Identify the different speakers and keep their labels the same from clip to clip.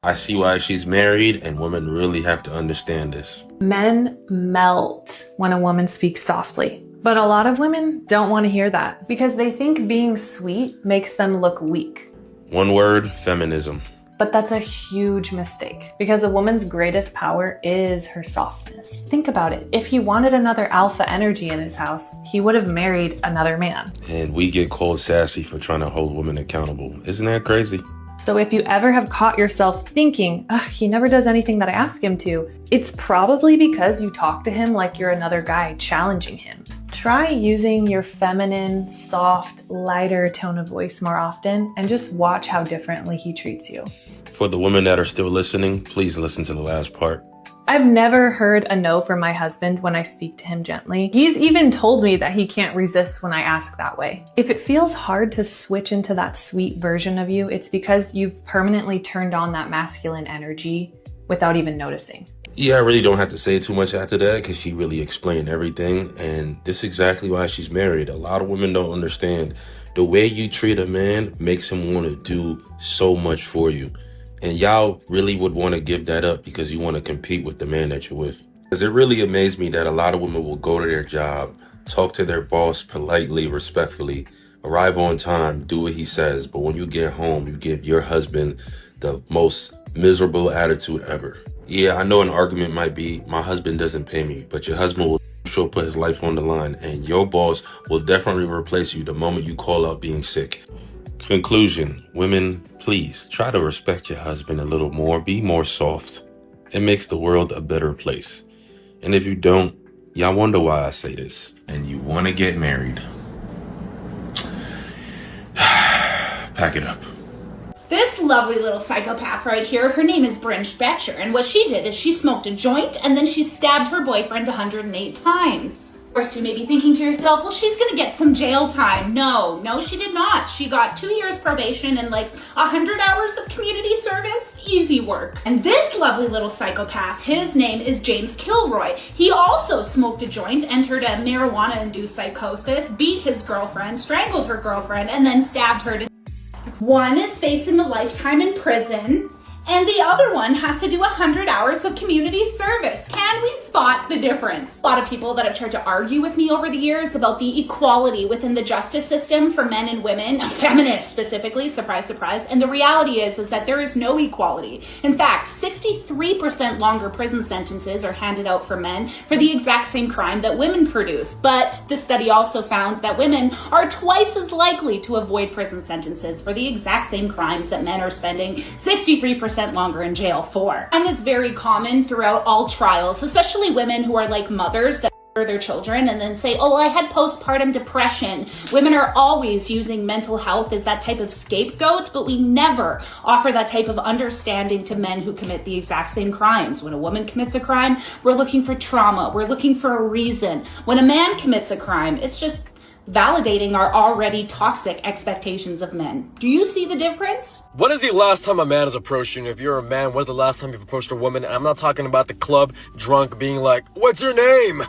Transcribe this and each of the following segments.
Speaker 1: I see why she's married, and women really have to understand this.
Speaker 2: Men melt when a woman speaks softly. But a lot of women don't want to hear that because they think being sweet makes them look weak.
Speaker 1: One word, feminism.
Speaker 2: But that's a huge mistake because a woman's greatest power is her softness. Think about it. If he wanted another alpha energy in his house, he would have married another man.
Speaker 1: And we get called sassy for trying to hold women accountable. Isn't that crazy?
Speaker 2: So if you ever have caught yourself thinking, he never does anything that I ask him to, it's probably because you talk to him like you're another guy challenging him. Try using your feminine, soft, lighter tone of voice more often and just watch how differently he treats you.
Speaker 1: For the women that are still listening, please listen to the last part.
Speaker 2: I've never heard a no from my husband when I speak to him gently. He's even told me that he can't resist when I ask that way. If it feels hard to switch into that sweet version of you, it's because you've permanently turned on that masculine energy without even noticing.
Speaker 1: Yeah, I really don't have to say too much after that because she really explained everything. And this is exactly why she's married. A lot of women don't understand the way you treat a man makes him want to do so much for you. And y'all really would want to give that up because you want to compete with the man that you're with. Because it really amazed me that a lot of women will go to their job, talk to their boss politely, respectfully, arrive on time, do what he says. But when you get home, you give your husband the most miserable attitude ever. Yeah, I know an argument might be, my husband doesn't pay me, but your husband will sure put his life on the line, and your boss will definitely replace you the moment you call out being sick. Conclusion, women, please try to respect your husband a little more. Be more soft. It makes the world a better place. And if you don't, y'all wonder why I say this. And you want to get married. Pack it up.
Speaker 3: This lovely little psychopath right here, her name is Bryn Betcher, and what she did is she smoked a joint and then she stabbed her boyfriend 108 times. Of course, you may be thinking to yourself, well, she's gonna get some jail time. No, she did not. She got 2 years probation and like 100 hours of community service. Easy work. And this lovely little psychopath, his name is James Kilroy. He also smoked a joint, entered a marijuana-induced psychosis, beat his girlfriend, strangled her girlfriend, and then stabbed her to death. One is facing a lifetime in prison, and the other one has to do 100 hours of community service. Can we spot the difference? A lot of people that have tried to argue with me over the years about the equality within the justice system for men and women, feminists specifically, surprise, surprise, and the reality is that there is no equality. In fact, 63% longer prison sentences are handed out for men for the exact same crime that women produce. But the study also found that women are twice as likely to avoid prison sentences for the exact same crimes that men are spending 63% longer in jail for. And it's very common throughout all trials, especially women who are like mothers that murder their children and then say, oh, well, I had postpartum depression. Women are always using mental health as that type of scapegoat, but we never offer that type of understanding to men who commit the exact same crimes. When a woman commits a crime, we're looking for trauma. We're looking for a reason. When a man commits a crime, it's just validating our already toxic expectations of men. Do you see the difference?
Speaker 4: When is the last time a man has approached you? If you're a man, when's the last time you've approached a woman? And I'm not talking about the club, drunk, being like, what's your name?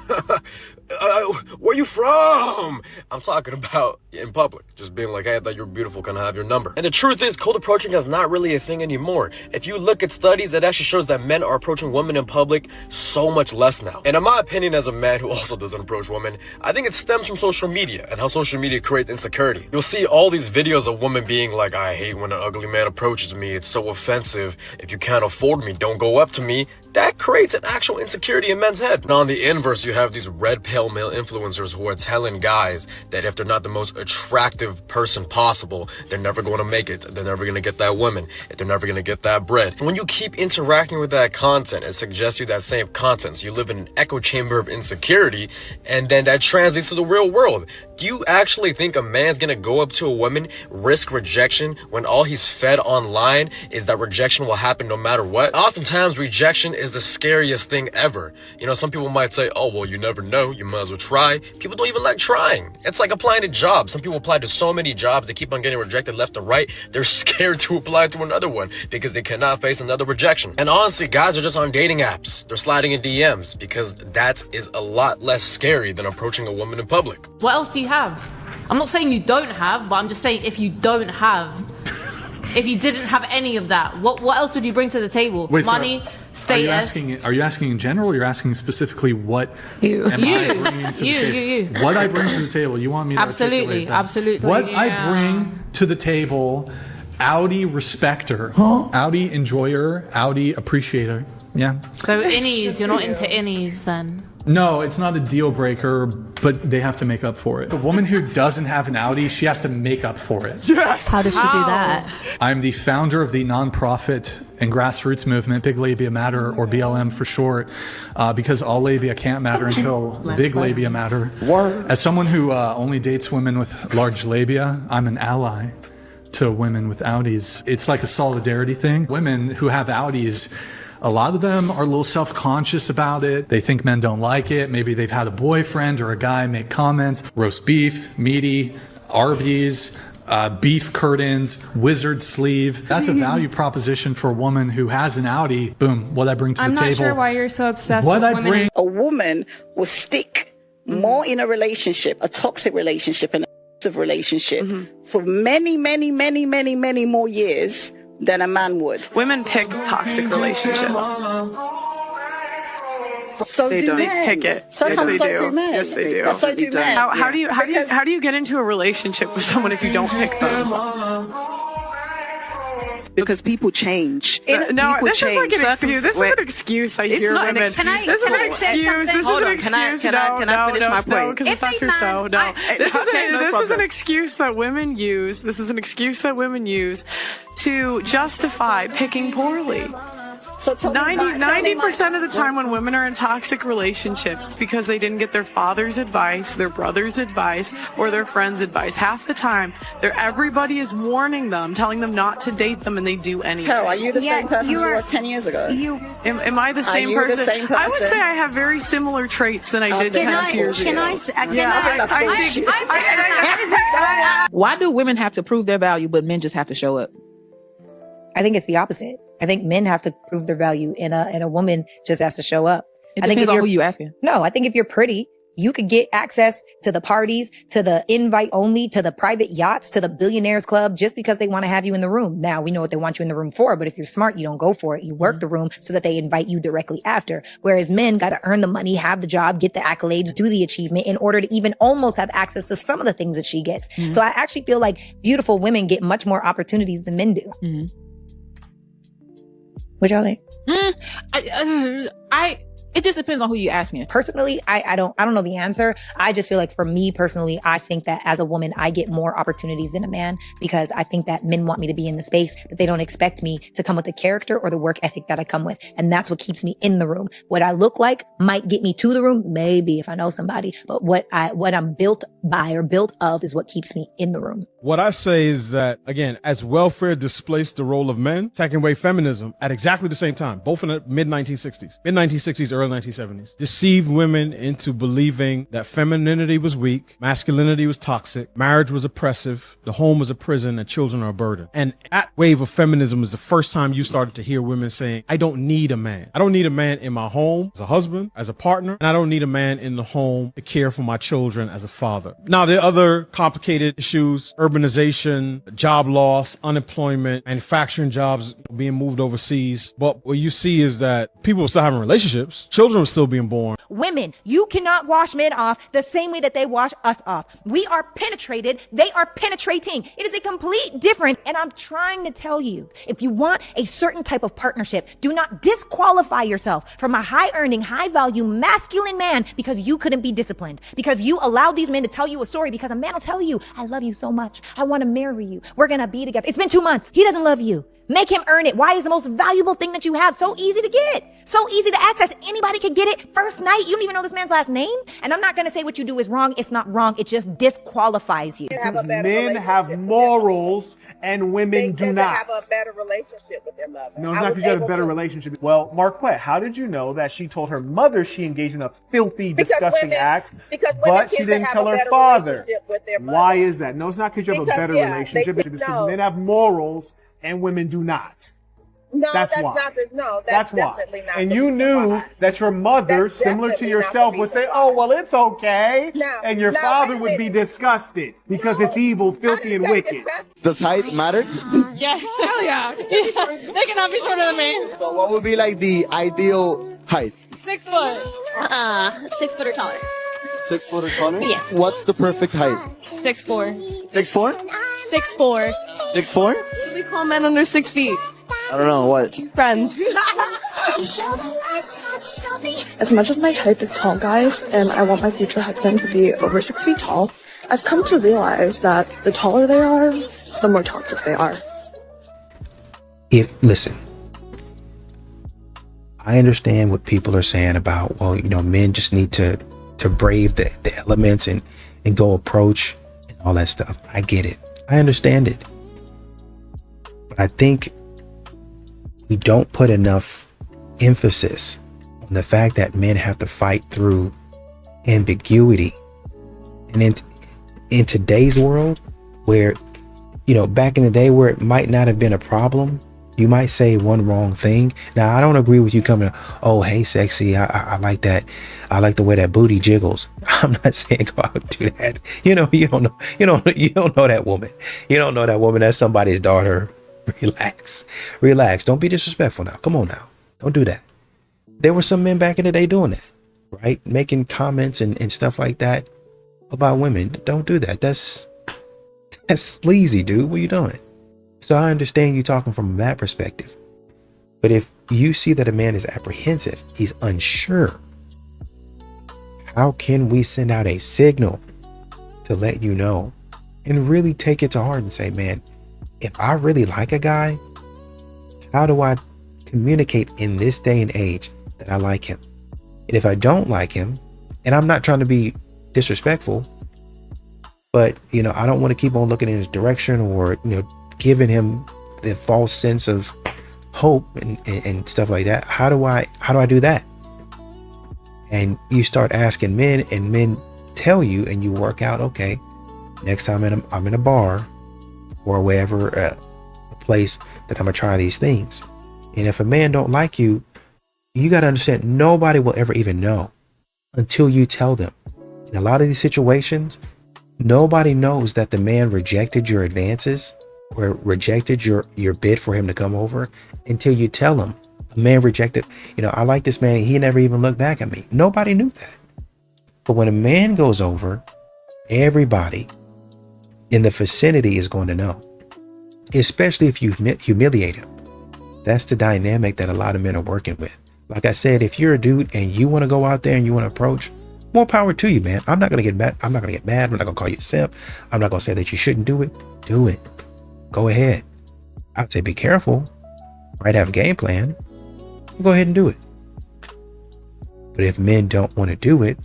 Speaker 4: Where you from? I'm talking about in public, just being like, hey, I thought you were beautiful, can I have your number? And the truth is, cold approaching is not really a thing anymore. If you look at studies, it actually shows that men are approaching women in public so much less now. And in my opinion, as a man who also doesn't approach women, I think it stems from social media and how social media creates insecurity. You'll see all these videos of women being like, I hate when an ugly man approaches me, it's so offensive. If you can't afford me, don't go up to me. That creates an actual insecurity in men's head. Now on the inverse, you have these red pill male influencers who are telling guys that if they're not the most attractive person possible, they're never going to make it. They're never going to get that woman. They're never going to get that bread. And when you keep interacting with that content, it suggests you that same content. So you live in an echo chamber of insecurity, and then that translates to the real world. Do you actually think a man's going to go up to a woman, risk rejection, when all he's fed online is that rejection will happen no matter what? Oftentimes, rejection is the scariest thing ever. You know, some people might say, oh, well, you never know. You might as well try. People don't even like trying. It's like applying to jobs. Some people apply to so many jobs, they keep on getting rejected left and right. They're scared to apply to another one because they cannot face another rejection. And honestly, guys are just on dating apps. They're sliding in DMs because that is a lot less scary than approaching a woman in public.
Speaker 5: What else do you have? I'm not saying you don't have, but I'm just saying if you don't have, if you didn't have any of that? What else would you bring to the table?
Speaker 6: Wait, so
Speaker 5: Money, status.
Speaker 6: Are you asking in general, or you're asking specifically what
Speaker 5: You.
Speaker 6: am I bringing to the table?
Speaker 5: You.
Speaker 6: What I bring to the table. You want me to
Speaker 5: Absolutely,
Speaker 6: articulate that?
Speaker 5: absolutely.
Speaker 6: What
Speaker 5: Yeah.
Speaker 6: I bring to the table, Audi respecter, Audi enjoyer, Audi appreciator. Yeah.
Speaker 5: So innies, you're not into innies then?
Speaker 6: No, it's not a deal breaker, but they have to make up for it. The woman who doesn't have an Audi, she has to make up for it.
Speaker 7: How does she do that?
Speaker 6: I'm the founder of the nonprofit and grassroots movement, Big Labia Matter, or BLM for short, because all labia can't matter until big labia matter. As someone who only dates women with large labia, I'm an ally to women with Audis. It's like a solidarity thing. Women who have Audis, a lot of them are a little self-conscious about it. They think men don't like it. Maybe they've had a boyfriend or a guy make comments. Roast beef, meaty, Arby's, beef curtains, wizard sleeve. That's a value proposition for a woman who has an Audi. Boom, what I bring to the table.
Speaker 8: I'm not sure why you're so obsessed
Speaker 6: What
Speaker 8: with
Speaker 6: I
Speaker 8: women.
Speaker 6: bring.
Speaker 9: A woman will stick more in a relationship, a toxic relationship, an abusive relationship for many, many, many, many, many more years than a man would.
Speaker 8: Women pick toxic relationships.
Speaker 9: So
Speaker 8: They
Speaker 9: do
Speaker 8: don't.
Speaker 9: men.
Speaker 8: They pick it.
Speaker 9: Sometimes
Speaker 8: Yes, they
Speaker 9: so
Speaker 8: do.
Speaker 9: do men.
Speaker 8: Yes, they do.
Speaker 9: So do men.
Speaker 8: How do you get into a relationship with someone if you don't pick them?
Speaker 10: Because people change.
Speaker 8: No,
Speaker 10: People
Speaker 8: this is like
Speaker 10: change.
Speaker 8: an excuse. This is an excuse I hear
Speaker 10: not an
Speaker 8: women.
Speaker 10: excuse.
Speaker 8: This is an excuse. This is an excuse.
Speaker 10: Can I finish my point?
Speaker 8: because it's not true. So no, this is an excuse that women use. This is an excuse that women use to justify picking poorly.
Speaker 9: So
Speaker 8: 90% of the time when women are in toxic relationships, it's because they didn't get their father's advice, their brother's advice, or their friend's advice. Half the time, everybody is warning them, telling them not to date them, and they do anyway.
Speaker 9: Carol, are you the same person you were 10 years ago?
Speaker 8: Am I the same
Speaker 9: Are you
Speaker 8: person?
Speaker 9: the same person?
Speaker 8: I would say I have very similar traits than I did 10 years ago.
Speaker 11: Why do women have to prove their value, but men just have to show up?
Speaker 12: I think it's the opposite. I think men have to prove their value, and a woman just has to show up.
Speaker 11: It
Speaker 12: I think
Speaker 11: depends on who you asking.
Speaker 12: No, I think if you're pretty, you could get access to the parties, to the invite only, to the private yachts, to the billionaires club, just because they want to have you in the room. Now, we know what they want you in the room for, but if you're smart, you don't go for it. You work the room so that they invite you directly after. Whereas men got to earn the money, have the job, get the accolades, do the achievement in order to even almost have access to some of the things that she gets. So I actually feel like beautiful women get much more opportunities than men do. What y'all think?
Speaker 11: It just depends on who you're asking.
Speaker 12: Personally, I don't know the answer. I just feel like for me personally, I think that as a woman, I get more opportunities than a man because I think that men want me to be in the space, but they don't expect me to come with the character or the work ethic that I come with. And that's what keeps me in the room. What I look like might get me to the room, maybe if I know somebody, but what I'm built by or built of is what keeps me in the room.
Speaker 13: What I say is that, again, as welfare displaced the role of men, taking away feminism at exactly the same time, both in the mid-1960s, early 1970s, deceived women into believing that femininity was weak, masculinity was toxic, marriage was oppressive, the home was a prison, and children are a burden. And that wave of feminism was the first time you started to hear women saying, I don't need a man. I don't need a man in my home as a husband, as a partner, and I don't need a man in the home to care for my children as a father. Now, there are other complicated issues, urbanization, job loss, unemployment, manufacturing jobs being moved overseas. But what you see is that people are still having relationships. Children are still being born.
Speaker 12: Women, you cannot wash men off the same way that they wash us off. We are penetrated. They are penetrating. It is a complete difference. And I'm trying to tell you, if you want a certain type of partnership, do not disqualify yourself from a high earning, high value, masculine man because you couldn't be disciplined, because you allowed these men to tell you a story, because a man will tell you, I love you so much. I want to marry you. We're going to be together. It's been 2 months. He doesn't love you. Make him earn it. Why is the most valuable thing that you have so easy to get? So easy to access. Anybody can get it. First night, you don't even know this man's last name. And I'm not going to say what you do is wrong. It's not wrong. It just disqualifies you.
Speaker 14: Because men have morals and women do not.
Speaker 15: Have a better relationship with their mother.
Speaker 14: No, it's not because you have a better relationship. Well, Marquette, how did you know that she told her mother she engaged in a filthy, disgusting act, but she didn't tell her father? Why is that? No, it's not because you have a better relationship. It's because men have morals and women do not.
Speaker 15: No,
Speaker 14: That's
Speaker 15: that's
Speaker 14: why.
Speaker 15: not the, no,
Speaker 14: That's why.
Speaker 15: definitely not
Speaker 14: And
Speaker 15: the
Speaker 14: you
Speaker 15: reason
Speaker 14: knew
Speaker 15: why.
Speaker 14: that your mother,
Speaker 15: That's
Speaker 14: similar to
Speaker 15: definitely
Speaker 14: yourself,
Speaker 15: not the
Speaker 14: would say,
Speaker 15: reason
Speaker 14: oh,
Speaker 15: why.
Speaker 14: well, it's okay.
Speaker 15: No,
Speaker 14: And your
Speaker 15: no,
Speaker 14: father
Speaker 15: wait a
Speaker 14: would be
Speaker 15: minute.
Speaker 14: disgusted because it's evil, filthy, and wicked.
Speaker 7: Does height matter?
Speaker 16: Yeah, hell yeah. They cannot be shorter than me.
Speaker 7: So what would be like the ideal height?
Speaker 16: 6 foot. 6 foot or taller.
Speaker 7: 6 foot or taller?
Speaker 16: Yes.
Speaker 7: What's the perfect height?
Speaker 16: 6'4".
Speaker 7: 6'4"?
Speaker 16: 6'4".
Speaker 7: 6'4"?
Speaker 8: What do we call men under 6 feet?
Speaker 7: I don't know, what?
Speaker 8: Friends.
Speaker 17: As much as my type is tall guys, and I want my future husband to be over 6 feet tall, I've come to realize that the taller they are, the more toxic they are.
Speaker 18: Listen, I understand what people are saying about, well, men just need to brave the elements and go approach and all that stuff. I get it. I understand it. But I think we don't put enough emphasis on the fact that men have to fight through ambiguity. And in today's world, where, back in the day where it might not have been a problem, you might say one wrong thing. Now, I don't agree with you coming, oh, hey, sexy, I like that. I like the way that booty jiggles. I'm not saying go out and do that. You don't know that woman. You don't know that woman. That's somebody's daughter. Relax. Don't be disrespectful now. Come on now. Don't do that. There were some men back in the day doing that, right? Making comments and stuff like that about women. Don't do that. That's sleazy, dude. What are you doing? So I understand you talking from that perspective. But if you see that a man is apprehensive, he's unsure, how can we send out a signal to let you know and really take it to heart and say, man, if I really like a guy, how do I communicate in this day and age that I like him? And if I don't like him, and I'm not trying to be disrespectful, but I don't want to keep on looking in his direction or giving him the false sense of hope and stuff like that. How do I do that? And you start asking men, and men tell you, and you work out, okay, next time I'm in a bar or wherever, a place that I'm gonna try these things. And if a man don't like you, you got to understand, nobody will ever even know until you tell them. In a lot of these situations, nobody knows that the man rejected your advances or rejected your bid for him to come over until you tell him. A man rejected, I like this man, he never even looked back at me. Nobody knew that. But when a man goes over, everybody in the vicinity is going to know, especially if you humiliate him. That's the dynamic that a lot of men are working with. Like I said, if you're a dude and you want to go out there and you want to approach, more power to you, man. I'm not going to get mad. I'm not going to call you a simp. I'm not going to say that you shouldn't do it. Do it. Go ahead. I'd say be careful, right? Have a game plan. Go ahead and do it. But if men don't want to do it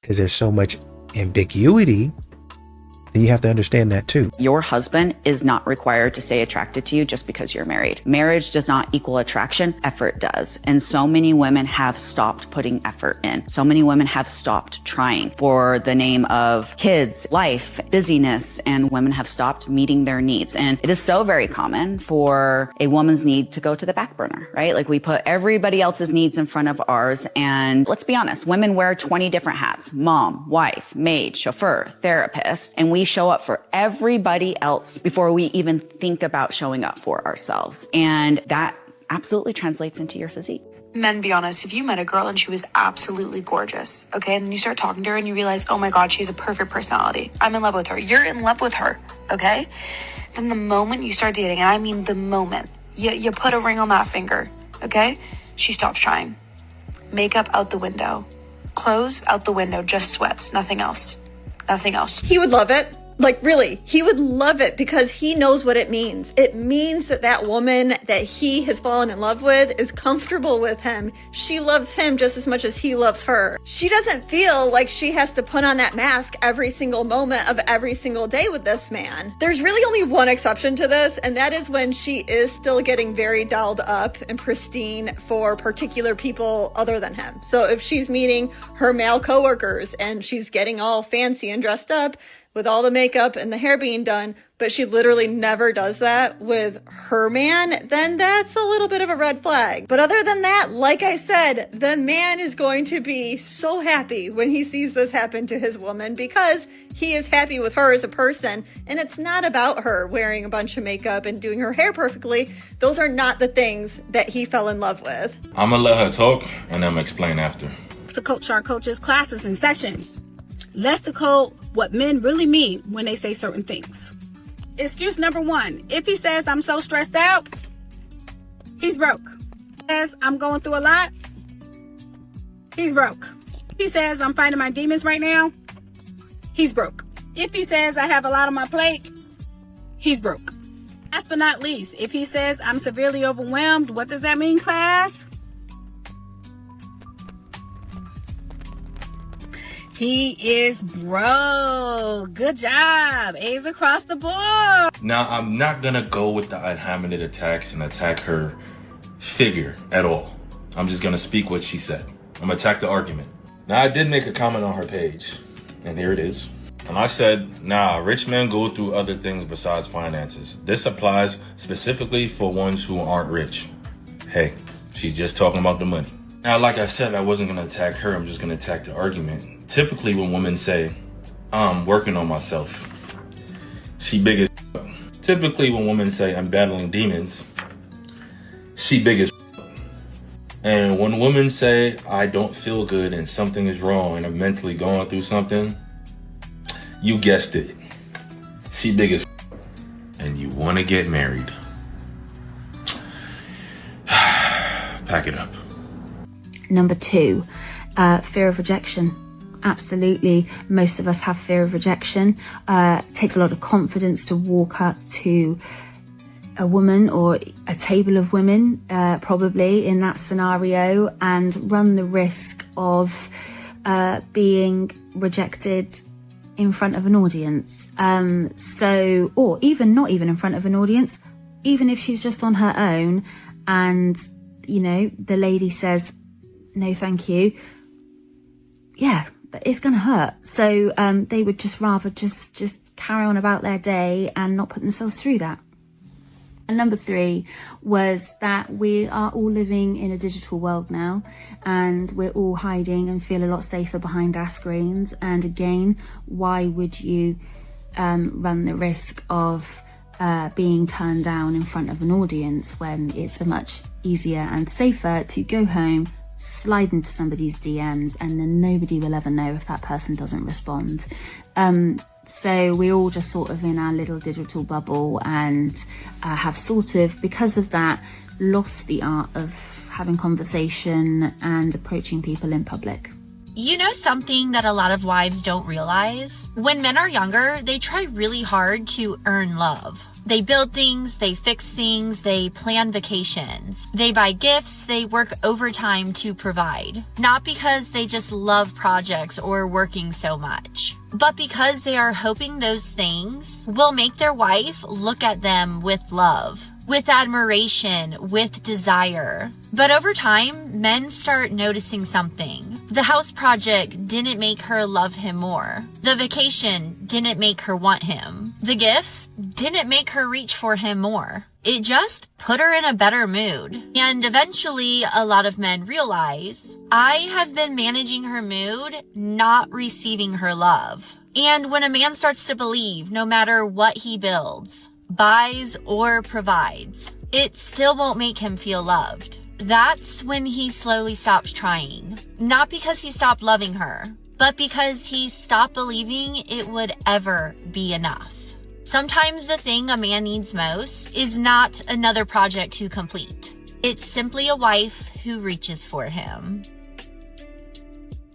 Speaker 18: because there's so much ambiguity, then you have to understand that too.
Speaker 19: Your husband is not required to stay attracted to you just because you're married. Marriage does not equal attraction. Effort does. And so many women have stopped putting effort in. So many women have stopped trying for the name of kids, life, busyness, and women have stopped meeting their needs. And it is so very common for a woman's need to go to the back burner, right? Like we put everybody else's needs in front of ours. And let's be honest, women wear 20 different hats: mom, wife, maid, chauffeur, therapist, and we show up for everybody else before we even think about showing up for ourselves. And that absolutely translates into your physique.
Speaker 20: Men, be honest, if you met a girl and she was absolutely gorgeous, okay, and then you start talking to her and you realize, oh my God, she has a perfect personality. I'm in love with her. You're in love with her, okay? Then the moment you start dating, and I mean the moment, you put a ring on that finger, okay? She stops trying. Makeup out the window. Clothes out the window, just sweats, nothing else. Nothing else.
Speaker 21: He would love it. Like, really, he would love it because he knows what it means. It means that that woman that he has fallen in love with is comfortable with him. She loves him just as much as he loves her. She doesn't feel like she has to put on that mask every single moment of every single day with this man. There's really only one exception to this, and that is when she is still getting very dolled up and pristine for particular people other than him. So if she's meeting her male coworkers and she's getting all fancy and dressed up, with all the makeup and the hair being done, but she literally never does that with her man, then that's a little bit of a red flag. But other than that, like I said, the man is going to be so happy when he sees this happen to his woman because he is happy with her as a person. And it's not about her wearing a bunch of makeup and doing her hair perfectly. Those are not the things that he fell in love with.
Speaker 1: I'm gonna let her talk and I'm gonna explain after.
Speaker 2: To coach our coaches' classes and sessions. Let's decode what men really mean when they say certain things. Excuse number 1. If he says I'm so stressed out, he's broke. Says I'm going through a lot, he's broke. If he says I'm fighting my demons right now, he's broke. If he says I have a lot on my plate, he's broke. Last but not least, if he says I'm severely overwhelmed, what does that mean, class? He is broke. Good job. A's across the board.
Speaker 1: Now, I'm not gonna go with the unlimited attacks and attack her figure at all. I'm just gonna speak what she said. I'm gonna attack the argument. Now, I did make a comment on her page, and here it is. And I said, nah, rich men go through other things besides finances. This applies specifically for ones who aren't rich. Hey, she's just talking about the money. Now, like I said, I wasn't gonna attack her, I'm just gonna attack the argument. Typically when women say, I'm working on myself, she big as f***. Typically when women say, I'm battling demons, she big as f***. And when women say, I don't feel good and something is wrong and I'm mentally going through something, you guessed it, she big as f***. And you want to get married. Pack it up.
Speaker 22: Number 2, fear of rejection. Absolutely, most of us have fear of rejection. It takes a lot of confidence to walk up to a woman or a table of women, probably in that scenario, and run the risk of being rejected in front of an audience. Or even not even in front of an audience, even if she's just on her own and, you know, the lady says, no, thank you. Yeah. It's going to hurt. So they would just rather just carry on about their day and not put themselves through that. And number 3 was that we are all living in a digital world now, and we're all hiding and feel a lot safer behind our screens. And again, why would you run the risk of being turned down in front of an audience when it's a much easier and safer to go home, slide into somebody's DMs, and then nobody will ever know if that person doesn't respond. So we're all just sort of in our little digital bubble and have sort of, because of that, lost the art of having conversation and approaching people in public.
Speaker 23: You know something that a lot of wives don't realize? When men are younger, they try really hard to earn love. They build things, they fix things, they plan vacations. They buy gifts, they work overtime to provide. Not because they just love projects or working so much, but because they are hoping those things will make their wife look at them with love, with admiration, with desire. But over time, men start noticing something. The house project didn't make her love him more. The vacation didn't make her want him. The gifts didn't make her reach for him more. It just put her in a better mood. And eventually, a lot of men realize, I have been managing her mood, not receiving her love. And when a man starts to believe, no matter what he builds, buys, or provides, it still won't make him feel loved. That's when he slowly stops trying. Not because he stopped loving her, but because he stopped believing it would ever be enough. Sometimes the thing a man needs most is not another project to complete. It's simply a wife who reaches for him.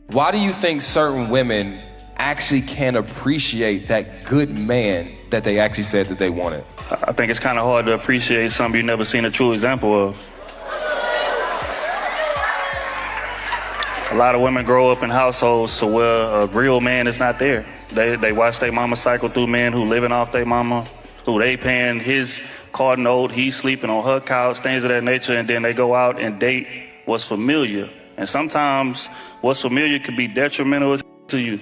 Speaker 24: Why do you think certain women actually can't appreciate that good man that they actually said that they wanted?
Speaker 25: I think it's kind of hard to appreciate something you've never seen a true example of. A lot of women grow up in households to where a real man is not there. They watch their mama cycle through men who living off their mama, who they paying his car note, he's sleeping on her couch, things of that nature, and then they go out and date what's familiar. And sometimes what's familiar could be detrimental to you.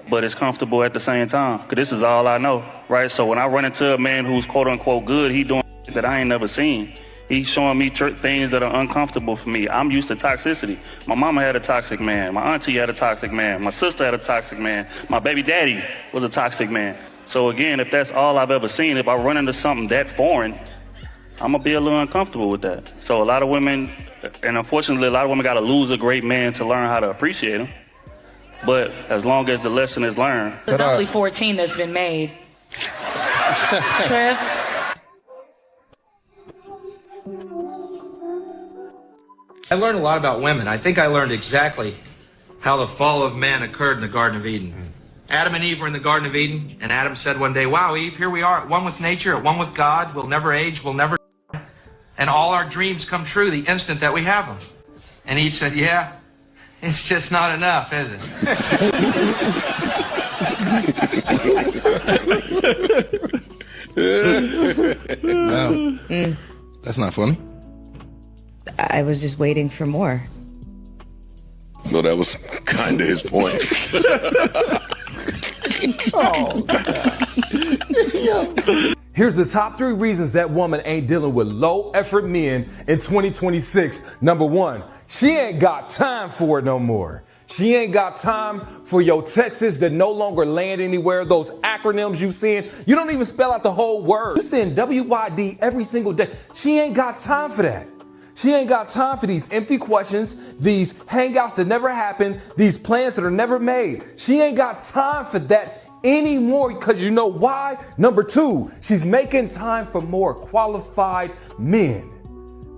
Speaker 25: but it's comfortable at the same time. Cause this is all I know, right? So when I run into a man who's quote unquote good, he doing shit that I ain't never seen. He's showing me things that are uncomfortable for me. I'm used to toxicity. My mama had a toxic man. My auntie had a toxic man. My sister had a toxic man. My baby daddy was a toxic man. So again, if that's all I've ever seen, if I run into something that foreign, I'm gonna be a little uncomfortable with that. So a lot of women, and unfortunately, a lot of women gotta lose a great man to learn how to appreciate him. But as long as the lesson is learned.
Speaker 3: There's only 14 that's been made. Trev?
Speaker 4: I learned a lot about women. I think I learned exactly how the fall of man occurred in the Garden of Eden. Adam and Eve were in the Garden of Eden, and Adam said one day, wow, Eve, here we are at one with nature, at one with God. We'll never age, we'll never die. And all our dreams come true the instant that we have them. And Eve said, yeah, it's just not enough, is
Speaker 5: it? No, that's not funny.
Speaker 6: I was just waiting for more.
Speaker 5: Well, that was kind of his point.
Speaker 10: Oh, here's the top 3 reasons that woman ain't dealing with low effort men in 2026. Number 1, she ain't got time for it no more. She ain't got time for your texts that no longer land anywhere. Those acronyms you seeing, you don't even spell out the whole word. You seeing WYD every single day. She ain't got time for that. She ain't got time for these empty questions, these hangouts that never happen, these plans that are never made. She ain't got time for that anymore, because you know why? Number 2, she's making time for more qualified men.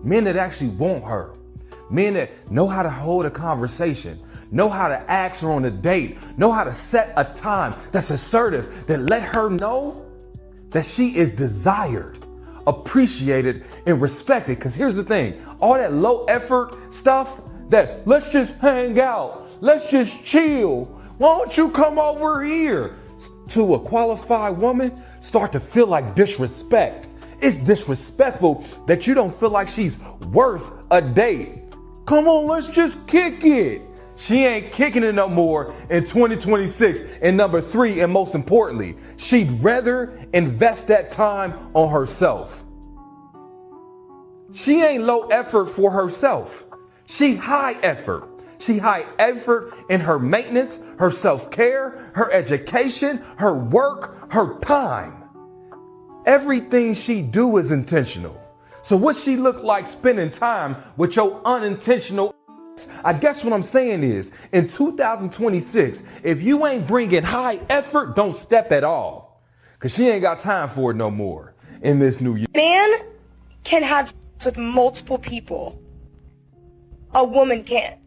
Speaker 10: Men that actually want her. Men that know how to hold a conversation, know how to ask her on a date, know how to set a time that's assertive, that let her know that she is desired, appreciated, and respected. Because here's the thing, all that low effort stuff, that let's just hang out, let's just chill, why don't you come over here, to a qualified woman start to feel like disrespect. It's disrespectful that you don't feel like she's worth a date. Come on, let's just kick it. She ain't kicking it no more in 2026. And number 3, and most importantly, she'd rather invest that time on herself. She ain't low effort for herself. She high effort. She high effort in her maintenance, her self-care, her education, her work, her time. Everything she do is intentional. So what she look like spending time with your unintentional? I guess what I'm saying is, in 2026, if you ain't bringing high effort, don't step at all. Because she ain't got time for it no more in this new year.
Speaker 26: Man can have sex with multiple people. A woman can't.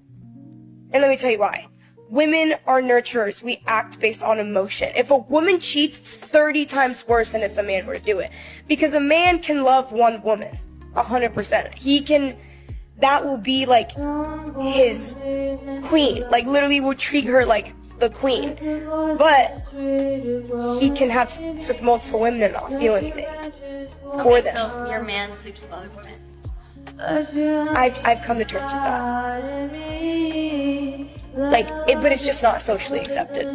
Speaker 26: And let me tell you why. Women are nurturers. We act based on emotion. If a woman cheats, it's 30 times worse than if a man were to do it. Because a man can love one woman 100%. He can, that will be like his queen. Like literally will treat her like the queen. But he can have sex with multiple women and not feel anything for them.
Speaker 27: So your man sleeps with other women.
Speaker 26: I've come to terms with that. But it's just not socially accepted.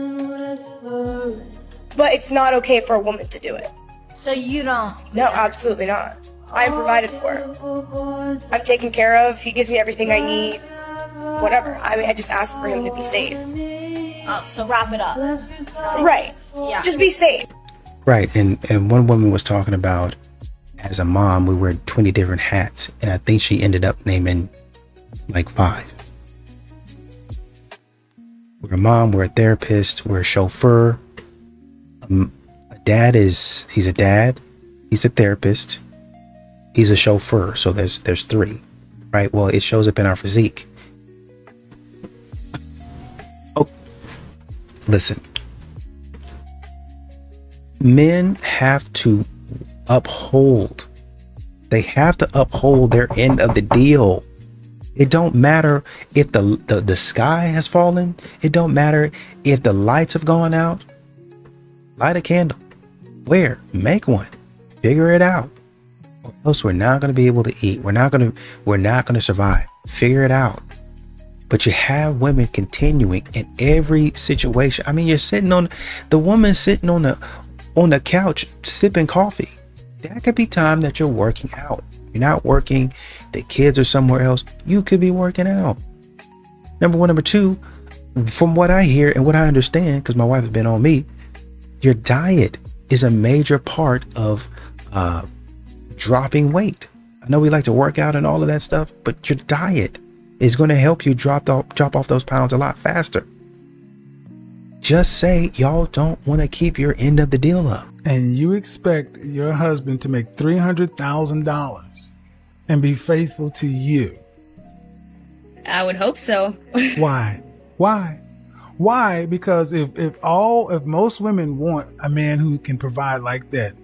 Speaker 26: But it's not okay for a woman to do it.
Speaker 27: So you don't?
Speaker 26: No, absolutely not. I am provided for. I'm taken care of. He gives me everything I need. Whatever. I mean, I just ask for him to be safe.
Speaker 27: Oh, so wrap it up.
Speaker 26: Right.
Speaker 27: Yeah.
Speaker 26: Just be safe.
Speaker 18: Right. And one woman was talking about, as a mom, we wear 20 different hats, and I think she ended up naming like 5. We're a mom, we're a therapist, we're a chauffeur. A dad he's a dad, he's a therapist, he's a chauffeur. So there's 3, right? Well, it shows up in our physique. Oh, listen. Men have to uphold. They have to uphold their end of the deal. It don't matter if the sky has fallen. It don't matter if the lights have gone out. Light a candle. Where? Make one. Figure it out. Or else we're not going to be able to eat. We're not going to survive. Figure it out. But you have women continuing in every situation. I mean, you're sitting on the woman sitting on the couch sipping coffee. That could be time that you're working out. You're not working, the kids are somewhere else. You could be working out. Number one. Number two, from what I hear and what I understand, because my wife has been on me, your diet is a major part of dropping weight. I know we like to work out and all of that stuff, but your diet is going to help you drop off those pounds a lot faster. Just say y'all don't want to keep your end of the deal up.
Speaker 9: And you expect your husband to make $300,000 and be faithful to you.
Speaker 11: I would hope so.
Speaker 9: Why? Why? Because if most women want a man who can provide like that.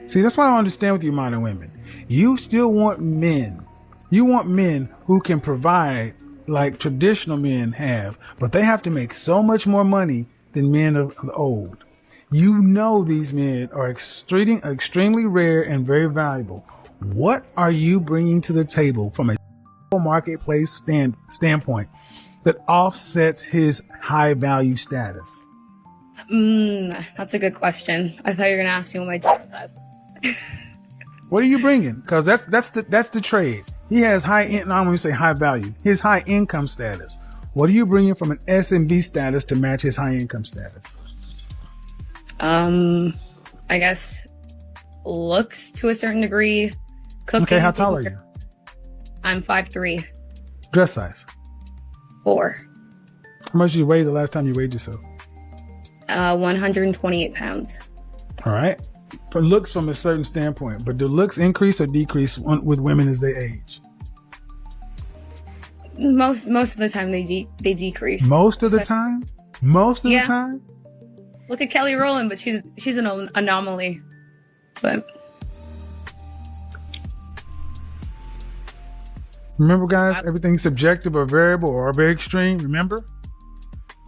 Speaker 9: See, that's what I don't understand with you modern women. You still want men. You want men who can provide like traditional men have, but they have to make so much more money than men of old. You know these men are extremely rare and very valuable. What are you bringing to the table from a marketplace standpoint that offsets his high value status?
Speaker 11: That's a good question. I thought you were gonna ask me what my size.
Speaker 9: What are you bringing? Because that's the trade. He has I don't want to say high value. His high income status. What are you bringing from an S&B status to match his high income status?
Speaker 11: I guess looks to a certain degree. Cooking.
Speaker 9: Okay, how tall are you?
Speaker 11: I'm 5'3".
Speaker 9: Dress size?
Speaker 11: 4.
Speaker 9: How much did you weigh the last time you weighed yourself?
Speaker 11: 128 pounds.
Speaker 9: All right. For looks from a certain standpoint, but do looks increase or decrease with women as they age?
Speaker 11: Most of the time they decrease.
Speaker 9: Most of the time? Most of the time?
Speaker 11: Look at Kelly Rowland, but she's an anomaly. But
Speaker 9: remember, guys, everything's subjective or variable or very extreme. Remember?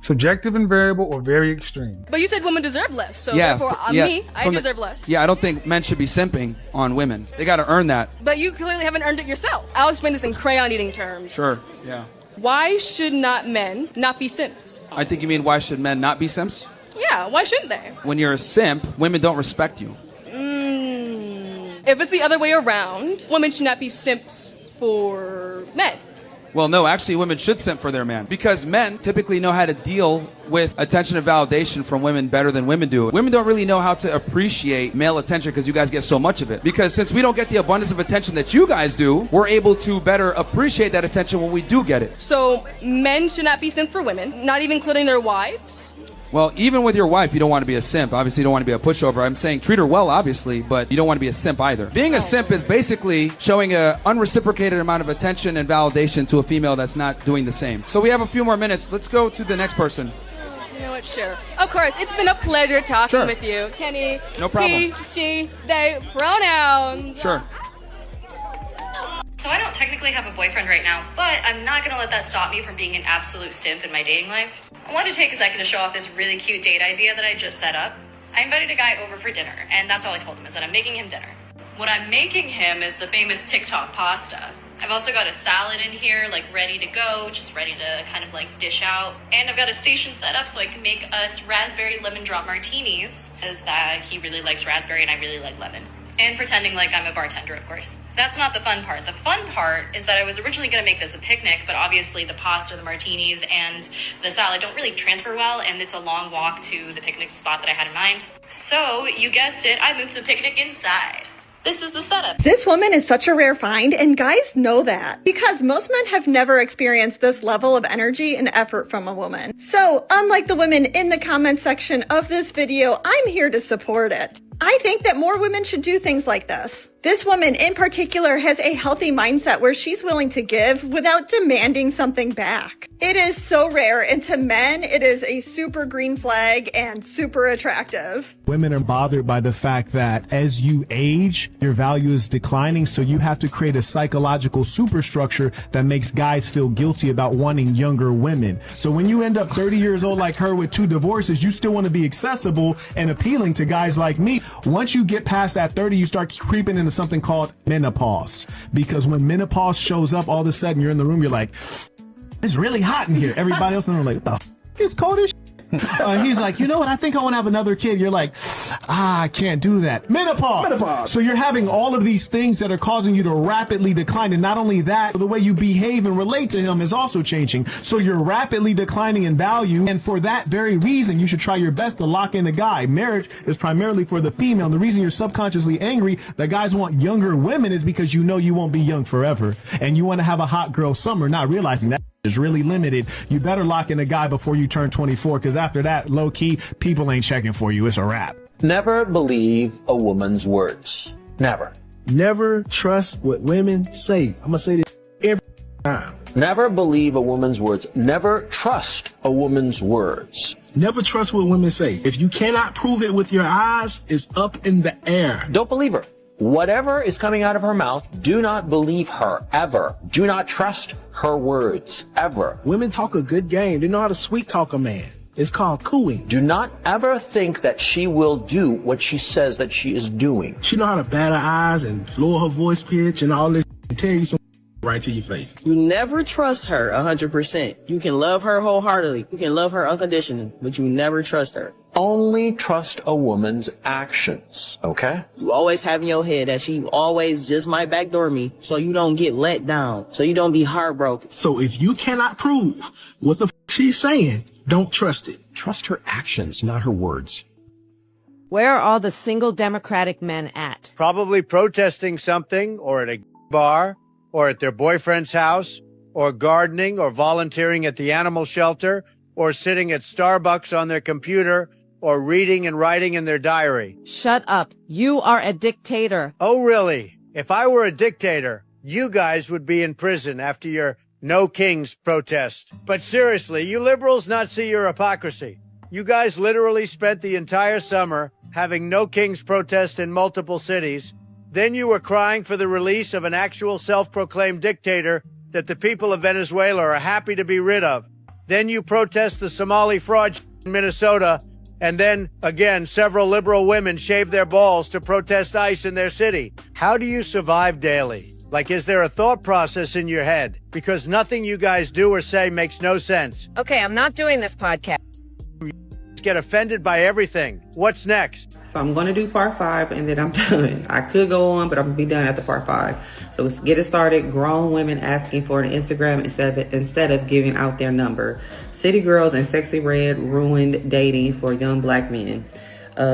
Speaker 9: Subjective and variable or very extreme.
Speaker 12: But you said women deserve less, so
Speaker 13: Yeah,
Speaker 12: therefore I deserve less.
Speaker 13: Yeah, I don't think men should be simping on women. They got to earn that.
Speaker 12: But you clearly haven't earned it yourself. I'll explain this in crayon eating terms.
Speaker 13: Sure, yeah.
Speaker 12: Why should men not be simps?
Speaker 13: I think you mean why should men not be simps?
Speaker 12: Yeah, why shouldn't they?
Speaker 13: When you're a simp, women don't respect you.
Speaker 12: If it's the other way around, women should not be simps for men.
Speaker 13: Well, no, actually women should simp for their man because men typically know how to deal with attention and validation from women better than women do. Women don't really know how to appreciate male attention because you guys get so much of it. Because since we don't get the abundance of attention that you guys do, we're able to better appreciate that attention when we do get it.
Speaker 12: So men should not be simps for women, not even including their wives?
Speaker 13: Well, even with your wife, you don't want to be a simp. Obviously, you don't want to be a pushover. I'm saying treat her well, obviously, but you don't want to be a simp either. Being a simp is basically showing an unreciprocated amount of attention and validation to a female that's not doing the same. So we have a few more minutes. Let's go to the next person.
Speaker 12: You know what, sure. Of course, it's been a pleasure talking with you. Kenny,
Speaker 13: no problem.
Speaker 12: He, she, they, pronouns.
Speaker 13: Sure.
Speaker 14: So I don't technically have a boyfriend right now, but I'm not going to let that stop me from being an absolute simp in my dating life. I wanted to take a second to show off this really cute date idea that I just set up. I invited a guy over for dinner, and that's all I told him is that I'm making him dinner. What I'm making him is the famous TikTok pasta. I've also got a salad in here, like ready to go, just ready to kind of like dish out. And I've got a station set up so I can make us raspberry lemon drop martinis, as that he really likes raspberry and I really like lemon. And pretending like I'm a bartender, of course. That's not the fun part. The fun part is that I was originally going to make this a picnic, but obviously the pasta, the martinis, and the salad don't really transfer well, and it's a long walk to the picnic spot that I had in mind. So, you guessed it, I moved the picnic inside. This is the setup.
Speaker 21: This woman is such a rare find, and guys know that because most men have never experienced this level of energy and effort from a woman. So, unlike the women in the comment section of this video, I'm here to support it. I think that more women should do things like this. This woman in particular has a healthy mindset where she's willing to give without demanding something back. It is so rare, and to men, it is a super green flag and super attractive.
Speaker 15: Women are bothered by the fact that as you age, your value is declining, so you have to create a psychological superstructure that makes guys feel guilty about wanting younger women. So when you end up 30 years old like her with 2 divorces, you still want to be accessible and appealing to guys like me. Once you get past that 30, you start creeping into something called menopause. Because when menopause shows up, all of a sudden you're in the room, you're like, it's really hot in here. Everybody else in the room like, what the it's cold as he's like, you know what? I think I want to have another kid. You're like, I can't do that. Menopause. So you're having all of these things that are causing you to rapidly decline. And not only that, the way you behave and relate to him is also changing. So you're rapidly declining in value. And for that very reason, you should try your best to lock in a guy. Marriage is primarily for the female. And the reason you're subconsciously angry that guys want younger women is because you know you won't be young forever. And you want to have a hot girl summer, not realizing that is really limited. You better lock in a guy before you turn 24, because after that, low key, people ain't checking for you. It's a wrap.
Speaker 2: Never believe a woman's words. Never.
Speaker 7: Never trust what women say. I'm gonna say this every time.
Speaker 2: Never believe a woman's words. Never trust a woman's words.
Speaker 7: Never trust what women say. If you cannot prove it with your eyes, it's up in the air.
Speaker 2: Don't believe her. Whatever is coming out of her mouth, do not believe her, ever. Do not trust her words, ever.
Speaker 7: Women talk a good game. They know how to sweet talk a man. It's called cooing.
Speaker 2: Do not ever think that she will do what she says that she is doing.
Speaker 7: She know how to bat her eyes and lower her voice pitch and all this and tell you some right to your face.
Speaker 8: You never trust her 100%. You can love her wholeheartedly. You can love her unconditionally, but you never trust her.
Speaker 2: Only trust a woman's actions, okay?
Speaker 8: You always have in your head that she always just might backdoor me, so you don't get let down, so you don't be heartbroken.
Speaker 7: So if you cannot prove what the she's saying, don't trust it.
Speaker 16: Trust her actions, not her words.
Speaker 17: Where are all the single Democratic men at?
Speaker 19: Probably protesting something, or at a bar, or at their boyfriend's house, or gardening, or volunteering at the animal shelter, or sitting at Starbucks on their computer, or reading and writing in their diary.
Speaker 17: Shut up. You are a dictator.
Speaker 19: Oh, really? If I were a dictator, you guys would be in prison after your No Kings protest. But seriously, you liberals not see your hypocrisy. You guys literally spent the entire summer having No Kings protest in multiple cities. Then you were crying for the release of an actual self-proclaimed dictator that the people of Venezuela are happy to be rid of. Then you protest the Somali fraud in Minnesota. And then, again, several liberal women shave their balls to protest ICE in their city. How do you survive daily? Like, is there a thought process in your head? Because nothing you guys do or say makes no sense.
Speaker 17: Okay, I'm not doing this podcast.
Speaker 19: You get offended by everything. What's next?
Speaker 20: So I'm going to do part 5 and then I'm done. I could go on, but I'm going to be done after part 5. So let's get it started. Grown women asking for an Instagram instead of giving out their number. City Girls and Sexy Red ruined dating for young black men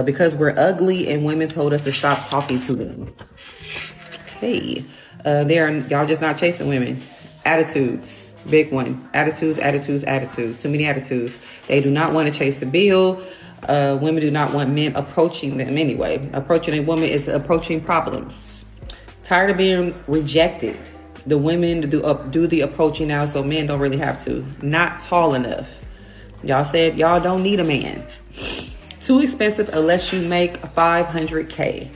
Speaker 20: because we're ugly and women told us to stop talking to them. Okay. Y'all just not chasing women. Attitudes. Big one. Attitudes. Too many attitudes. They do not want to chase a bill. Women do not want men approaching them anyway. Approaching a woman is approaching problems. Tired of being rejected. The women do the approaching now, so men don't really have to. Not tall enough. Y'all said y'all don't need a man. Too expensive unless you make $500K.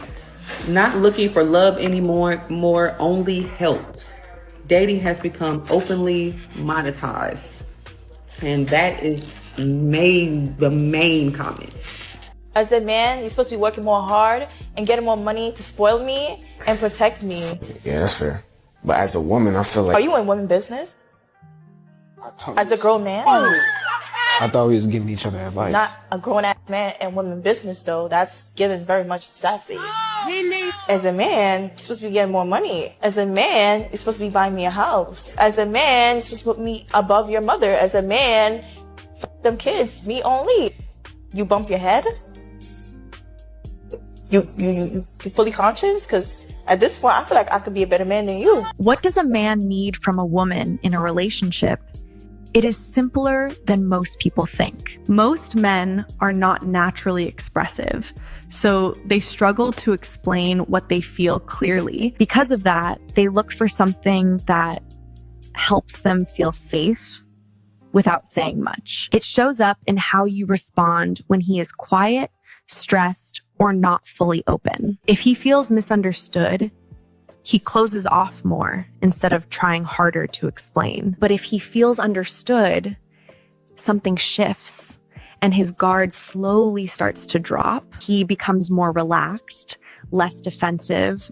Speaker 20: Not looking for love anymore, only help. Dating has become openly monetized. And that is the main comment.
Speaker 28: As a man, you're supposed to be working more hard and getting more money to spoil me and protect me.
Speaker 29: Yeah, that's fair. But as a woman, I feel like...
Speaker 28: Are you in women business? As a grown man?
Speaker 29: I thought we was giving each other advice.
Speaker 28: Not a grown-ass man in women business, though. That's given very much sassy. As a man, you're supposed to be getting more money. As a man, you're supposed to be buying me a house. As a man, you're supposed to put me above your mother. As a man, them kids, me only. You bump your head? You fully conscious? Because at this point, I feel like I could be a better man than you.
Speaker 30: What does a man need from a woman in a relationship? It is simpler than most people think. Most men are not naturally expressive, so they struggle to explain what they feel clearly. Because of that, they look for something that helps them feel safe without saying much. It shows up in how you respond when he is quiet, stressed, or not fully open. If he feels misunderstood, he closes off more instead of trying harder to explain. But if he feels understood, something shifts and his guard slowly starts to drop. He becomes more relaxed, less defensive,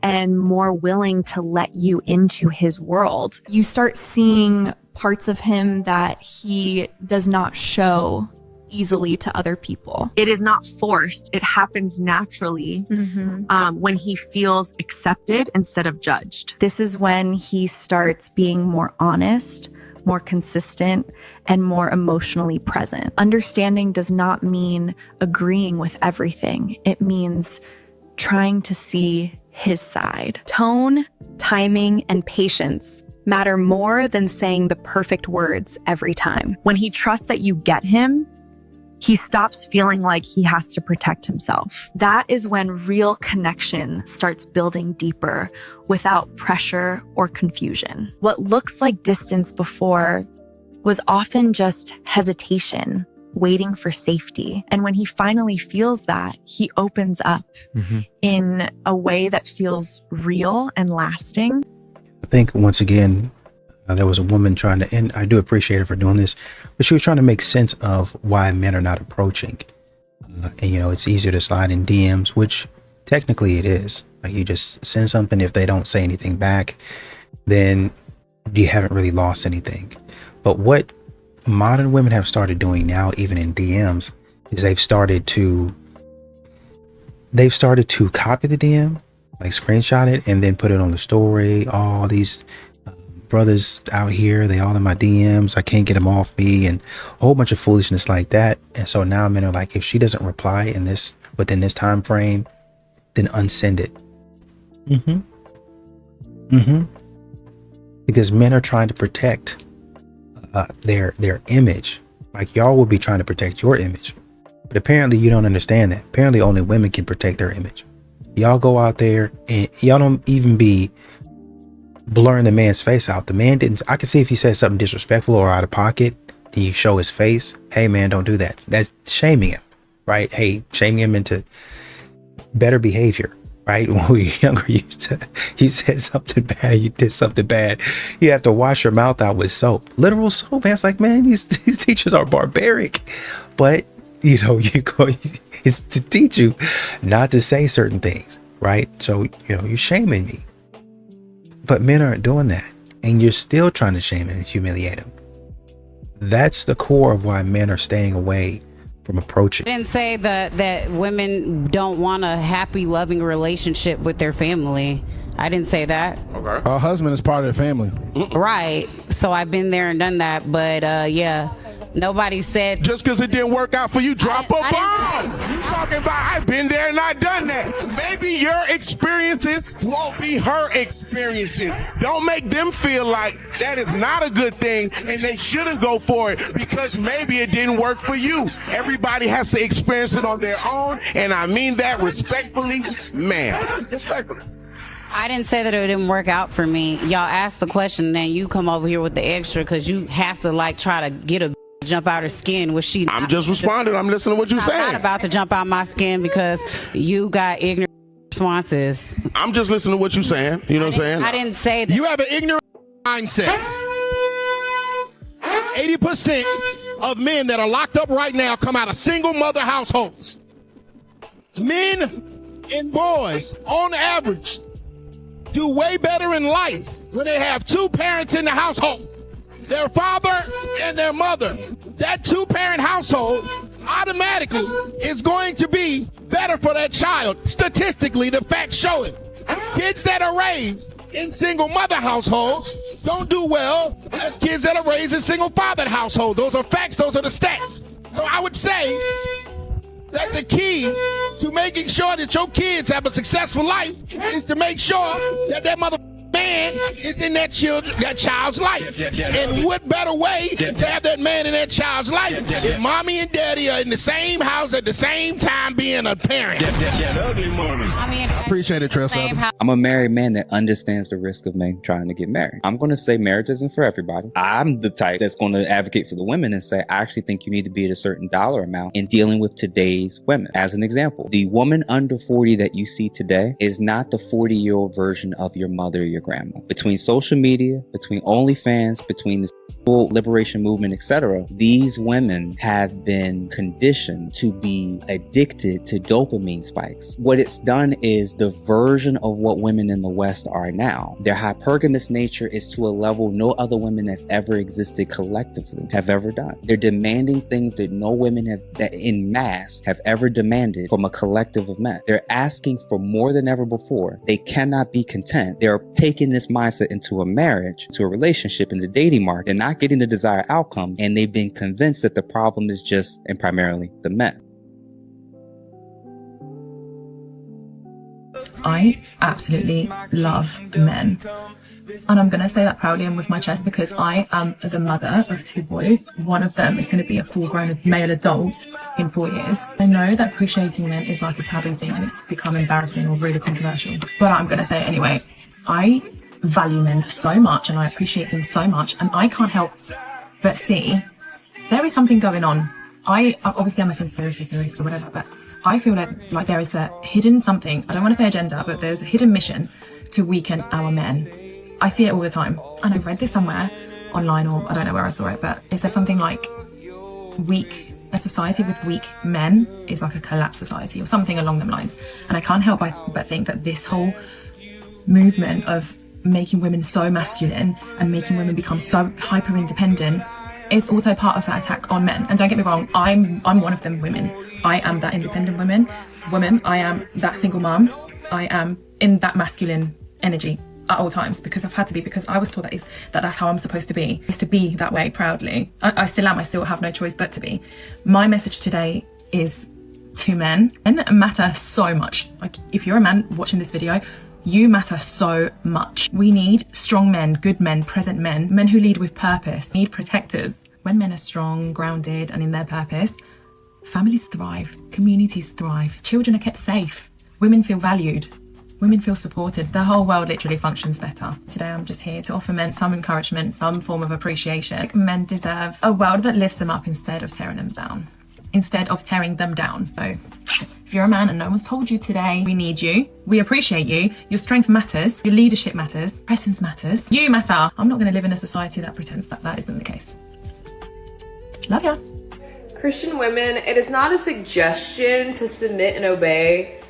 Speaker 30: and more willing to let you into his world. You start seeing parts of him that he does not show easily to other people. It is not forced. It happens naturally when he feels accepted instead of judged. This is when he starts being more honest, more consistent, and more emotionally present. Understanding does not mean agreeing with everything. It means trying to see his side.
Speaker 1: Tone, timing, and patience matter more than saying the perfect words every time.
Speaker 30: When he trusts that you get him, he stops feeling like he has to protect himself. That is when real connection starts building deeper without pressure or confusion. What looks like distance before was often just hesitation, waiting for safety. And when he finally feels that, he opens up in a way that feels real and lasting.
Speaker 18: I think once again, there was a woman trying to, and I do appreciate her for doing this, but she was trying to make sense of why men are not approaching. And you know, it's easier to slide in DMs, which technically it is. Like, you just send something. If they don't say anything back, then you haven't really lost anything. But what modern women have started doing now, even in DMs, is they've started to copy the DM, like screenshot it and then put it on the story. All these brothers out here, they all in my DMs, I can't get them off me, and a whole bunch of foolishness like that. And so now men are like, if she doesn't reply within this time frame, then unsend it. Because men are trying to protect their image. Like, y'all will be trying to protect your image, but apparently you don't understand that. Apparently only women can protect their image. Y'all go out there and y'all don't even be blurring the man's face out. The man didn't. I can see if he says something disrespectful or out of pocket, then you show his face. Hey man, don't do that. That's shaming him, right? Hey, shaming him into better behavior, right? When we were younger, you said something bad or you did something bad, you have to wash your mouth out with soap, literal soap. Man, it's like, man, these teachers are barbaric. But you know, it's to teach you not to say certain things, right? So you know, you're shaming me. But men aren't doing that, and you're still trying to shame and humiliate them. That's the core of why men are staying away from approaching.
Speaker 3: I didn't say that women don't want a happy, loving relationship with their family. I didn't say that.
Speaker 4: Okay. A husband is part of the family.
Speaker 3: Right. So I've been there and done that, but yeah. Nobody said
Speaker 4: just because it didn't work out for you, drop a bomb. You talking about I've been there and I've done that. Maybe your experiences won't be her experiences. Don't make them feel like that is not a good thing and they shouldn't go for it because maybe it didn't work for you. Everybody has to experience it on their own, and I mean that respectfully, ma'am. Respectfully.
Speaker 3: I didn't say that it didn't work out for me. Y'all asked the question and then you come over here with the extra because you have to like try to get a jump out her skin. Was she?
Speaker 4: I'm just responding. I'm listening to what you're saying.
Speaker 3: I'm not about to jump out my skin because you got ignorant responses.
Speaker 4: I'm just listening to what you're saying. You know what I'm saying?
Speaker 3: I didn't say that.
Speaker 4: You have an ignorant mindset. 80% of men that are locked up right now come out of single mother households. Men and boys, on average, do way better in life when they have two parents in the household. Their father and their mother. That two-parent household automatically is going to be better for that child. Statistically, the facts show it. Kids that are raised in single mother households don't do well as kids that are raised in single father households. Those are facts. Those are the stats. So I would say that the key to making sure that your kids have a successful life is to make sure that that mother man is in that child's life. And what better way to have that man in that child's life if mommy and daddy are in the same house at the same time being a parent?
Speaker 3: I
Speaker 4: appreciate it, Tressa.
Speaker 5: I'm a married man that understands the risk of men trying to get married. I'm going to say marriage isn't for everybody. I'm the type that's going to advocate for the women and say, I actually think you need to be at a certain dollar amount in dealing with today's women. As an example, the woman under 40 that you see today is not the 40-year-old version of your mother or your grandma. Between social media, between OnlyFans, between the liberation movement, etc., these women have been conditioned to be addicted to dopamine spikes. What it's done is the version of what women in the West are now. Their hypergamous nature is to a level no other women that's ever existed collectively have ever done. They're demanding things that no women that in mass have ever demanded from a collective of men. They're asking for more than ever before. They cannot be content. They're taking this mindset into a marriage, to a relationship, in the dating market. They're not getting the desired outcome, and they've been convinced that the problem is just and primarily the men.
Speaker 6: I absolutely love men. And I'm going to say that proudly and with my chest, because I am the mother of 2 boys. One of them is going to be a full-grown male adult in 4 years. I know that appreciating men is like a taboo thing and it's become embarrassing or really controversial. But I'm going to say it anyway. I value men so much and I appreciate them so much, and I can't help but see there is something going on. Obviously I'm a conspiracy theorist or whatever, but I feel like there is a hidden something, I don't want to say agenda, but there's a hidden mission to weaken our men. I see it all the time, and I've read this somewhere online, or I don't know where I saw it, but it said something like a society with weak men is like a collapsed society or something along them lines. And I can't help but think that this whole movement of making women so masculine and making women become so hyper independent is also part of that attack on men. And don't get me wrong, I'm one of them women. I am that independent woman. I am that single mom. I am in that masculine energy at all times, because I've had to be, because I was taught that's how I'm supposed to be. Is to be that way proudly. I still am. I still have no choice but to be. My message today is to men. Men matter so much. Like, if you're a man watching this video, you matter so much. We need strong men, good men, present men, men who lead with purpose, need protectors. When men are strong, grounded, and in their purpose, families thrive, communities thrive, children are kept safe, women feel valued, women feel supported. The whole world literally functions better. Today I'm just here to offer men some encouragement, some form of appreciation. Men deserve a world that lifts them up instead of tearing them down. So if you're a man and no one's told you today, we need you, we appreciate you, your strength matters, your leadership matters, presence matters, you matter. I'm not going to live in a society that pretends that isn't the case. Love ya.
Speaker 9: Christian women, it is not a suggestion to submit and obey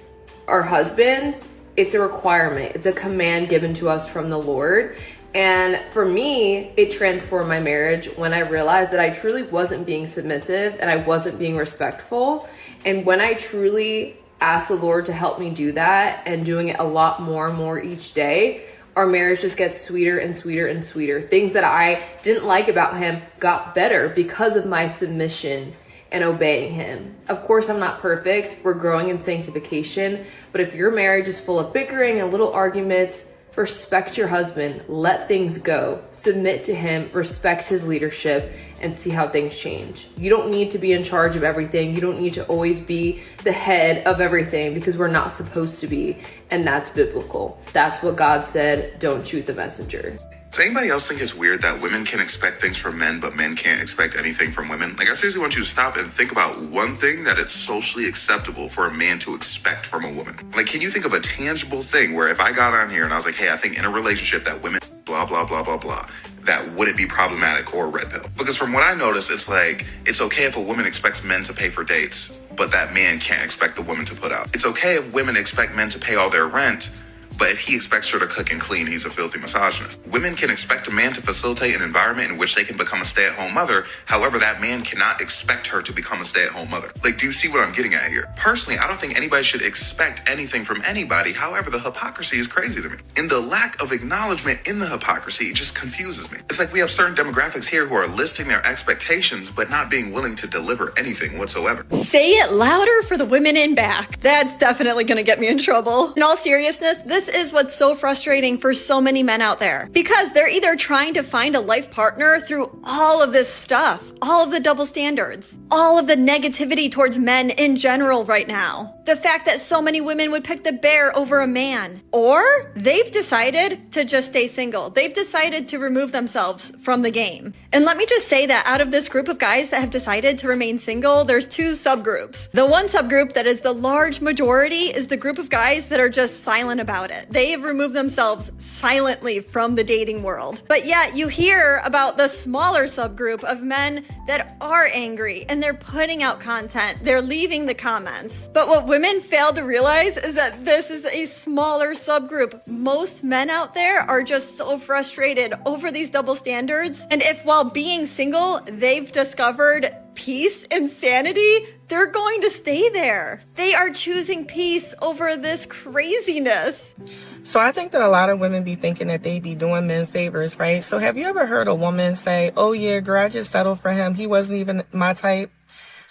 Speaker 9: our husbands. It's a requirement. It's a command given to us from the Lord. And for me, it transformed my marriage when I realized that I truly wasn't being submissive and I wasn't being respectful. And when I truly asked the Lord to help me do that, and doing it a lot more and more each day, our marriage just gets sweeter and sweeter and sweeter. Things that I didn't like about him got better because of my submission and obeying him. Of course, I'm not perfect. We're growing in sanctification. But if your marriage is full of bickering and little arguments, respect your husband, let things go, submit to him, respect his leadership, and see how things change. You don't need to be in charge of everything. You don't need to always be the head of everything, because we're not supposed to be, and that's biblical. That's what God said, don't shoot the messenger.
Speaker 10: Does anybody else think it's weird that women can expect things from men, but men can't expect anything from women? Like, I seriously want you to stop and think about one thing that it's socially acceptable for a man to expect from a woman. Like, can you think of a tangible thing where if I got on here and I was like, hey, I think in a relationship that women blah, blah, blah, blah, blah, that wouldn't be problematic or red pill? Because from what I notice, it's like, it's okay if a woman expects men to pay for dates, but that man can't expect the woman to put out. It's okay if women expect men to pay all their rent, but if he expects her to cook and clean, he's a filthy misogynist. Women can expect a man to facilitate an environment in which they can become a stay-at-home mother. However, that man cannot expect her to become a stay-at-home mother. Like, do you see what I'm getting at here? Personally, I don't think anybody should expect anything from anybody. However, the hypocrisy is crazy to me. And the lack of acknowledgement in the hypocrisy just confuses me. It's like we have certain demographics here who are listing their expectations, but not being willing to deliver anything whatsoever.
Speaker 21: Say it louder for the women in back. That's definitely gonna get me in trouble. In all seriousness, this is what's so frustrating for so many men out there, because they're either trying to find a life partner through all of this stuff, all of the double standards, all of the negativity towards men in general right now. The fact that so many women would pick the bear over a man. Or they've decided to just stay single. They've decided to remove themselves from the game. And let me just say that out of this group of guys that have decided to remain single, there's two subgroups. The one subgroup that is the large majority is the group of guys that are just silent about it. They have removed themselves silently from the dating world. But yet you hear about the smaller subgroup of men that are angry and they're putting out content. They're leaving the comments. But what women fail to realize is that this is a smaller subgroup. Most men out there are just so frustrated over these double standards. And if while being single, they've discovered peace and sanity, they're going to stay there. They are choosing peace over this craziness.
Speaker 11: So I think that a lot of women be thinking that they be doing men favors, right? So have you ever heard a woman say, oh yeah, girl, I just settled for him. He wasn't even my type.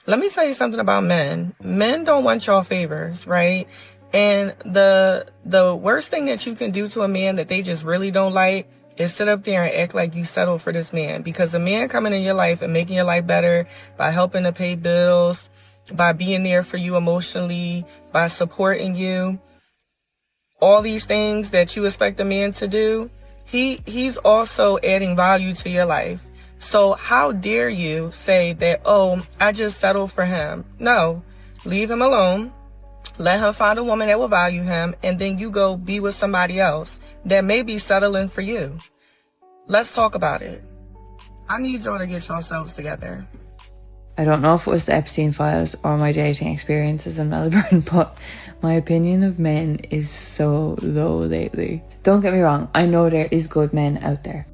Speaker 11: Let me tell you something about men. Men don't want y'all favors, right? And the worst thing that you can do to a man that they just really don't like is sit up there and act like you settled for this man. Because a man coming in your life and making your life better by helping to pay bills, by being there for you emotionally, by supporting you, all these things that you expect a man to do, he's also adding value to your life. So how dare you say that, oh, I just settled for him? No, leave him alone. Let him find a woman that will value him, and then you go be with somebody else that may be settling for you. Let's talk about it. I need y'all to get yourselves together.
Speaker 12: I don't know if it was the Epstein files or my dating experiences in Melbourne, but my opinion of men is so low lately. Don't get me wrong, I know there is good men out there.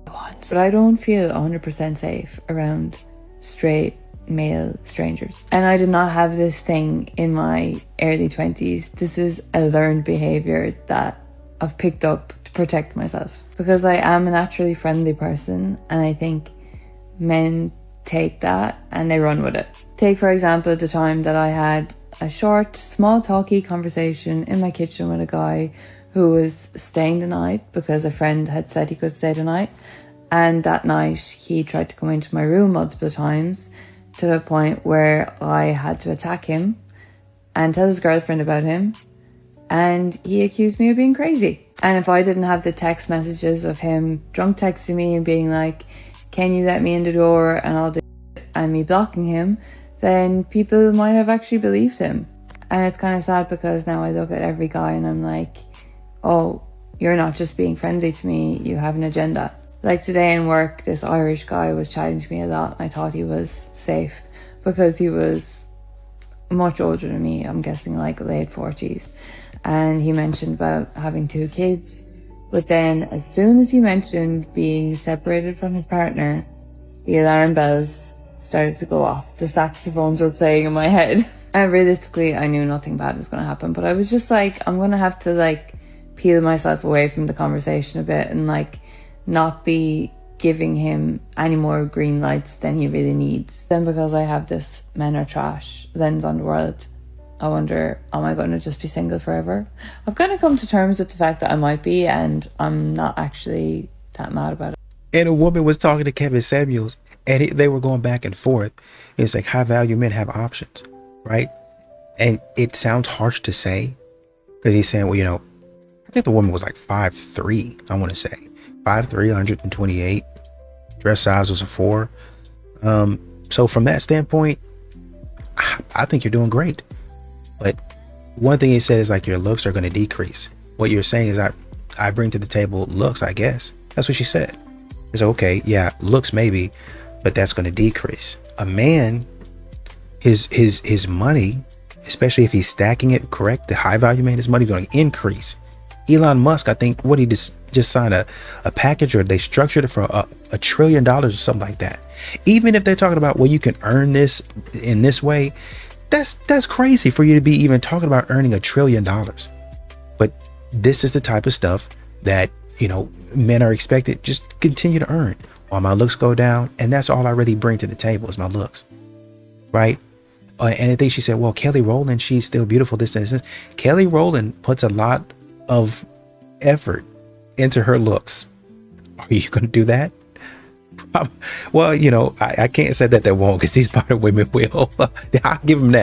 Speaker 12: But I don't feel 100% safe around straight male strangers. And I did not have this thing in my early 20s. This is a learned behaviour that I've picked up to protect myself. Because I am a naturally friendly person, and I think men take that and they run with it. Take for example the time that I had a short, small talky conversation in my kitchen with a guy who was staying the night because a friend had said he could stay the night. And that night he tried to come into my room multiple times to the point where I had to attack him and tell his girlfriend about him. And he accused me of being crazy. And if I didn't have the text messages of him drunk texting me and being like, can you let me in the door and all this, and me blocking him, then people might have actually believed him. And it's kind of sad because now I look at every guy and I'm like, oh, you're not just being friendly to me, you have an agenda. Like today in work, this Irish guy was chatting to me a lot. I thought he was safe because he was much older than me. I'm guessing like late 40s. And he mentioned about having 2 kids. But then as soon as he mentioned being separated from his partner, the alarm bells started to go off. The saxophones were playing in my head. And realistically, I knew nothing bad was going to happen. But I was just like, I'm going to have to like peel myself away from the conversation a bit and like not be giving him any more green lights than he really needs. Then because I have this men are trash lens on the world, I wonder, am I going to just be single forever? I've kind of come to terms with the fact that I might be, and I'm not actually that mad about it.
Speaker 18: And a woman was talking to Kevin Samuels, and they were going back and forth. It's like high value men have options, right? And it sounds harsh to say, because he's saying, well, you know, I think the woman was like 5'3", I want to say. 5'3", 128. Dress size was a 4. So from that standpoint, I think you're doing great. But one thing he said is like your looks are going to decrease. What you're saying is I bring to the table looks, I guess. That's what she said. It's okay, yeah, looks maybe, but that's going to decrease. A man, his money, especially if he's stacking it correct, the high value man, his money going to increase. Elon Musk, I think, what he just signed a package, or they structured it for $1 trillion or something like that. Even if they're talking about, well, you can earn this in this way, that's crazy for you to be even talking about earning $1 trillion. But this is the type of stuff that, you know, men are expected just continue to earn while my looks go down. And that's all I really bring to the table is my looks, right? And I think she said, well, Kelly Rowland, she's still beautiful, this and this. Kelly Rowland puts a lot of effort into her looks. Are you going to do that? Well, you know, I can't say that they won't, because these modern women will. I'll give them that.